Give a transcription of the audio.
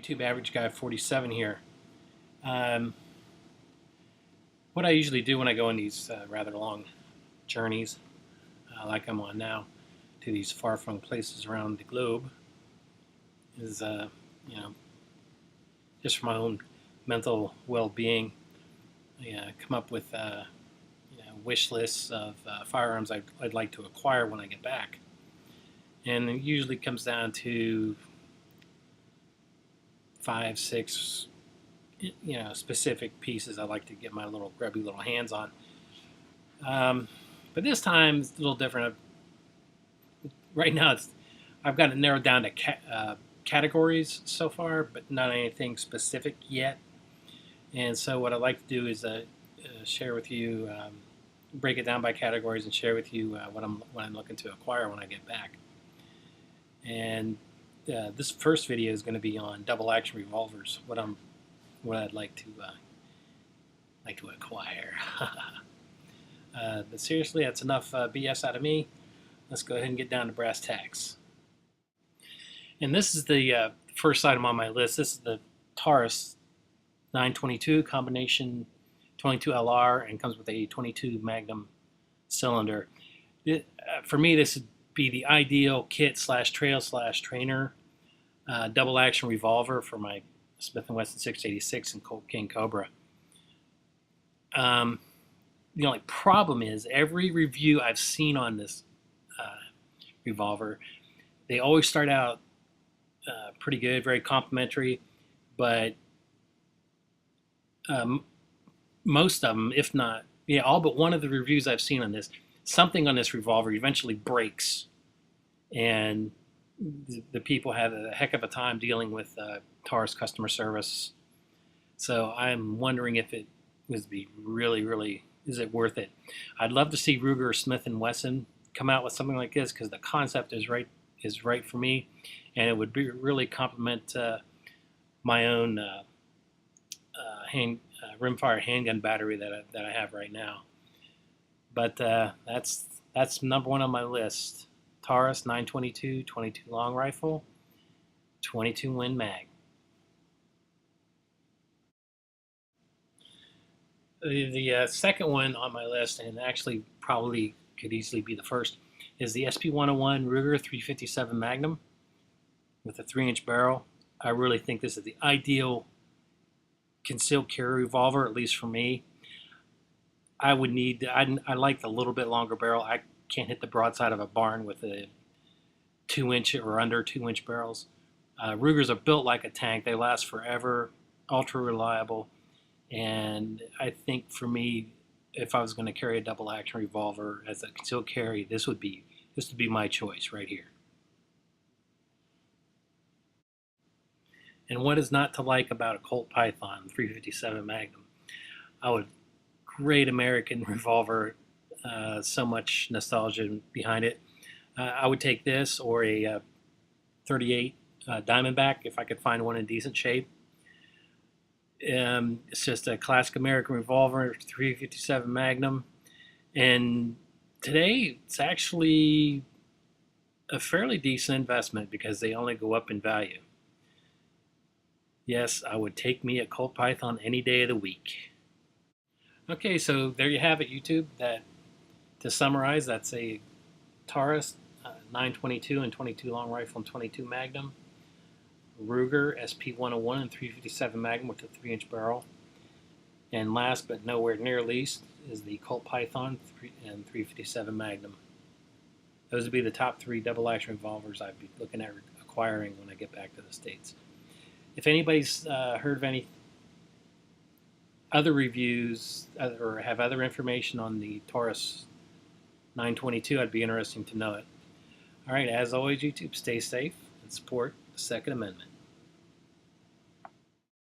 YouTube Average Guy 47 here. Um, what I usually do when I go on these rather long journeys, like I'm on now, to these far-flung places around the globe, is just for my own mental well-being, come up with wish lists of firearms I'd like to acquire when I get back, and it usually comes down to 5, 6, specific pieces I like to get my little grubby little hands on. But this time it's a little different. Right now, I've got it narrowed down to categories so far, but not anything specific yet. And so what I'd like to do is share with you, break it down by categories, and share with you what I'm looking to acquire when I get back. And this first video is going to be on double action revolvers. What I'd like to acquire. But seriously, that's enough BS out of me. Let's go ahead and get down to brass tacks. And this is the first item on my list. This is the Tarus 922 combination 22 LR, and comes with a 22 Magnum cylinder. For me, this would be the ideal kit / trail / trainer double action revolver for my Smith & Wesson 686 and Colt King Cobra. The only problem is every review I've seen on this revolver, they always start out pretty good, very complimentary, but most of them, if not, all but one of the reviews I've seen on this, something on this revolver eventually breaks, and the people have a heck of a time dealing with Taurus customer service. So I'm wondering if it would be really, is it worth it? I'd love to see Ruger or Smith & Wesson come out with something like this, because the concept is right for me, and it would really complement my own rimfire handgun battery that I have right now. But that's number one on my list. Taurus 922 22 long rifle, 22 Win Mag. The second one on my list, and actually probably could easily be the first, is the SP101 Ruger 357 Magnum with a 3-inch barrel. I really think this is the ideal concealed carry revolver, at least for me. I like the little bit longer barrel. I can't hit the broadside of a barn with a 2-inch or under 2-inch barrels. Rugers are built like a tank. They last forever, ultra reliable. And I think for me, if I was going to carry a double action revolver as a concealed carry, this would be my choice right here. And what is not to like about a Colt Python 357 Magnum? Great American revolver, so much nostalgia behind it. I would take this or a 38 Diamondback if I could find one in decent shape. It's just a classic American revolver, 357 Magnum, and today it's actually a fairly decent investment because they only go up in value. Yes, I would take me a Colt Python any day of the week. Okay, so there you have it, YouTube. To summarize, that's a Taurus 922 and 22 long rifle and 22 Magnum, Ruger SP101 and 357 Magnum with a 3-inch barrel, and last but nowhere near least is the Colt Python and 357 Magnum. Those would be the top 3 double action revolvers I'd be looking at acquiring when I get back to the States. If anybody's heard of any other reviews or have other information on the Taurus 922, I'd be interested to know it. All right, as always, YouTube, stay safe and support the Second Amendment.